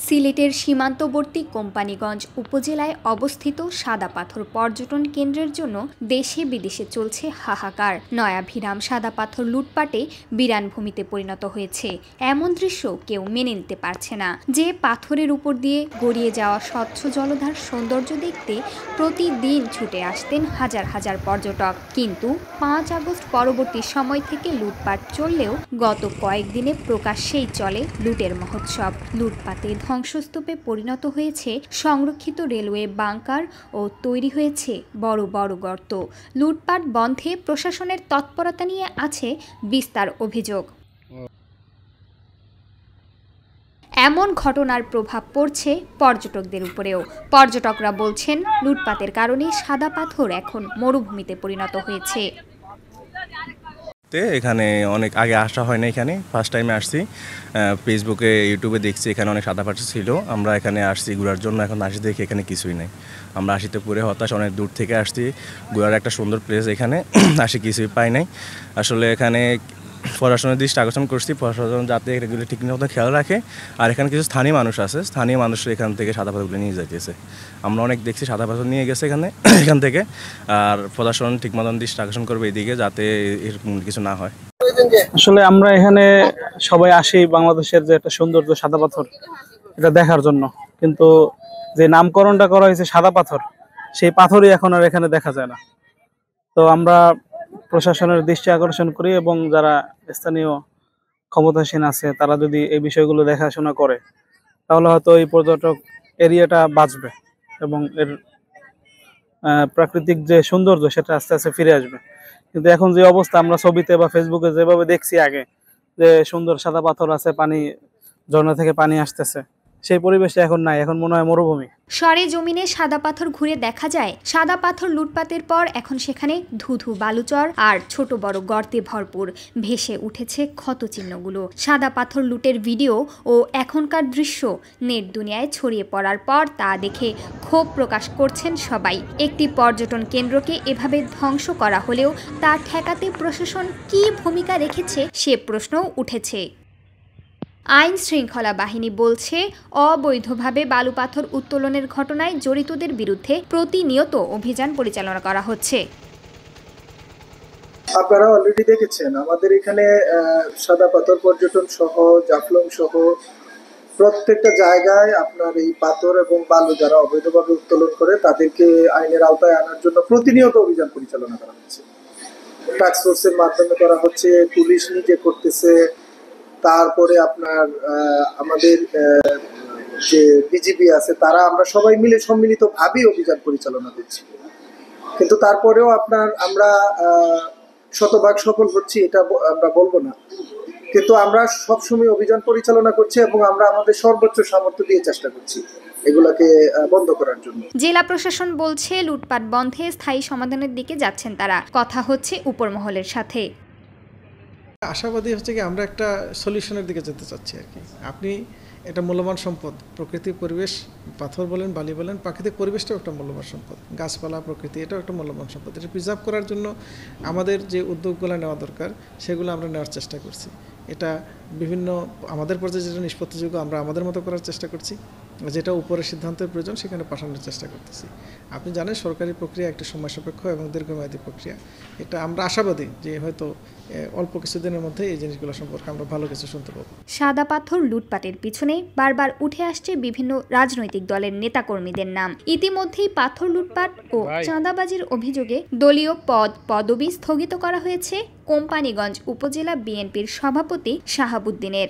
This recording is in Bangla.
সিলেটের সীমান্তবর্তী কোম্পানীগঞ্জ উপজেলায় অবস্থিত সাদা পাথর পর্যটন কেন্দ্রের জন্য দেশে বিদেশে চলছে হাহাকার। নয়াভিরাম সাদা পাথর লুটপাটে বিরানভূমিতে পরিণত হয়েছে। এমন দৃশ্য কেউ মেনে নিতে পারছে না যে পাথরের উপর দিয়ে গড়িয়ে যাওয়া স্বচ্ছ জলধার সৌন্দর্য দেখতে প্রতিদিন ছুটে আসতেন হাজার হাজার পর্যটক। কিন্তু 5 আগস্ট পরবর্তী সময় থেকে লুটপাট চললেও গত কয়েকদিনে প্রকাশ্যেই চলে লুটের মহোৎসব। লুটপাটে ধ্বংসস্তূপে পরিণত হয়েছে সংরক্ষিত রেলওয়ে বাংকার ও তৈরি হয়েছে বড় বড় গর্ত। লুটপাট বন্ধে প্রশাসনের তৎপরতা নিয়ে আছে বিস্তার অভিযোগ। এমন ঘটনার প্রভাব পড়ছে পর্যটকদের উপরেও। পর্যটকরা বলছেন লুটপাটের কারণে সাদা পাথর এখন মরুভূমিতে পরিণত হয়েছে। এখানে অনেক আগে আসা হয় না, এখানে ফার্স্ট টাইমে আসছি। ফেসবুকে ইউটিউবে দেখছি এখানে অনেক সাদা পাথর ছিল। আমরা এখানে আসছি ঘোরার জন্য, এখন আসি দেখি এখানে কিছুই নেই। আমরা আসিতে পুরে হতাশ, অনেক দূর থেকে আসছি, ঘোরার একটা সুন্দর প্লেস, এখানে আসি কিছুই পাই নাই। আসলে এখানে প্রশাসনের দৃষ্টি আকর্ষণ করছি, প্রশাসন যাতে এগুলো ঠিক মতো খেয়াল রাখে। আর এখানে কিছু স্থানীয় মানুষ আছে, স্থানীয় মানুষ এখান থেকে সাদা পাথরগুলো নিয়ে যাইতেছে। আমরা অনেক দেখছি সাদা পাথর নিয়ে গেছে এখান থেকে। আর প্রশাসন ঠিক মতন দৃষ্টি আকর্ষণ করবে এদিকে, যাতে এরকম কিছু না হয়। আসলে আমরা এখানে সবাই আসি বাংলাদেশের যে একটা সৌন্দর্য সাদা পাথর, এটা দেখার জন্য। কিন্তু যে নামকরণটা করা হয়েছে সাদা পাথর, সেই পাথরই এখন আর এখানে দেখা যায় না। তো আমরা প্রশাসনের দৃষ্টি আকর্ষণ করি এবং যারা স্থানীয় ক্ষমতাসীন আছে তারা যদি এই বিষয়গুলো দেখাশোনা করে, তাহলে হয়তো এই পর্যটক এরিয়াটা বাঁচবে এবং এর প্রাকৃতিক যে সৌন্দর্য সেটা আস্তে আস্তে ফিরে আসবে। কিন্তু এখন যে অবস্থা, আমরা ছবিতে বা ফেসবুকে যেভাবে দেখছি আগে, যে সুন্দর সাদা পাথর আছে, পানি ঝর্ণা থেকে পানি আসতেছে, সেই পরিবেশটা এখন নাই। এখন মনে হয় মরুভূমি। সরেজমিনে সাদা পাথর ঘুরে দেখা যায় সাদা পাথর লুটপাটের পর এখন সেখানে ধুধু বালুচর আর ছোট বড় গর্তে ভরপুর। ভেসে উঠেছে ক্ষতচিহ্নগুলো। সাদা পাথর লুটের ভিডিও ও এখনকার দৃশ্য নেট দুনিয়ায় ছড়িয়ে পড়ার পর তা দেখে ক্ষোভ প্রকাশ করছেন সবাই। একটি পর্যটন কেন্দ্রকে এভাবে ধ্বংস করা হলেও তা ঠেকাতে প্রশাসন কী ভূমিকা রেখেছে সে প্রশ্নও উঠেছে। আইন শৃঙ্খলা বাহিনী বলছে অবৈধভাবে বালু পাথর উত্তোলনের ঘটনায় জড়িতদের বিরুদ্ধে প্রতিনিয়ত অভিযান পরিচালনা করা হচ্ছে। আপনারা অলরেডি দেখেছেন আমাদের এখানে সাদা পাথর পর্যটন সহ জাফলং সহ প্রত্যেকটা জায়গায় আপনার এই পাথর এবং বালু যারা অবৈধভাবে উত্তোলন করে তাদেরকে আইনের আওতায় আনার জন্য প্রতিনিয়ত অভিযান পরিচালনা করা হচ্ছে। টাস্ক ফোর্সের মাধ্যমে করা হচ্ছে, পুলিশ নিজে করতেছে, তারপরে আপনার আমাদের যে বিজিবি আছে তারা, আমরা সবাই মিলে সম্মিলিতভাবেই অভিযান পরিচালনা করছি। কিন্তু তারপরেও আমরা শতভাগ সফল হচ্ছি এটা আমরা বলবো না, কিন্তু আমরা সবসময় অভিযান পরিচালনা করছি এবং আমরা আমাদের সর্বোচ্চ সামর্থ্য দিয়ে চেষ্টা করছি এগুলাকে বন্ধ করার জন্য। জেলা প্রশাসন বলছে লুটপাট বন্ধে স্থায়ী সমাধানের দিকে যাচ্ছেন তারা। কথা হচ্ছে উপর মহলের সাথে। আশাবাদী হচ্ছে কি আমরা একটা সলিউশনের দিকে যেতে চাচ্ছি আর কি। আপনি এটা মূল্যবান সম্পদ, প্রকৃতি পরিবেশ, পাথর বলেন বালি বলেন, প্রাকৃতিক পরিবেশটাও একটা মূল্যবান সম্পদ, গাছপালা প্রকৃতি এটাও একটা মূল্যবান সম্পদ। এটা প্রিজার্ভ করার জন্য আমাদের যে উদ্যোগগুলো নেওয়া দরকার সেগুলো আমরা নেওয়ার চেষ্টা করছি। এটা বিভিন্ন আমাদের পর্যায়ে যেটা নিষ্পত্তিযোগ্য আমরা আমাদের মতো করার চেষ্টা করছি, যেটা উপরের সিদ্ধান্তের প্রয়োজন সেখানে পাঠানোর চেষ্টা করতেছি। আপনি জানেন সরকারি প্রক্রিয়া একটা সময় সাপেক্ষ এবং দীর্ঘমেয়াদী প্রক্রিয়া। এটা আমরা আশাবাদী যে হয়তো অল্প কিছুদিনের মধ্যে এই জিনিসগুলো সম্পর্কে আমরা ভালো কিছু শুনতে পাবো। সাদা পাথর লুটপাটের পিছনে বারবার উঠে আসছে বিভিন্ন রাজনৈতিক দলের নেতাকর্মীদের নাম। ইতিমধ্যেই পাথর লুটপাট ও চাঁদাবাজির অভিযোগে দলীয় পদবি স্থগিত করা হয়েছে কোম্পানীগঞ্জ উপজেলা বিএনপির সভাপতি শাহাবুদ্দিনের।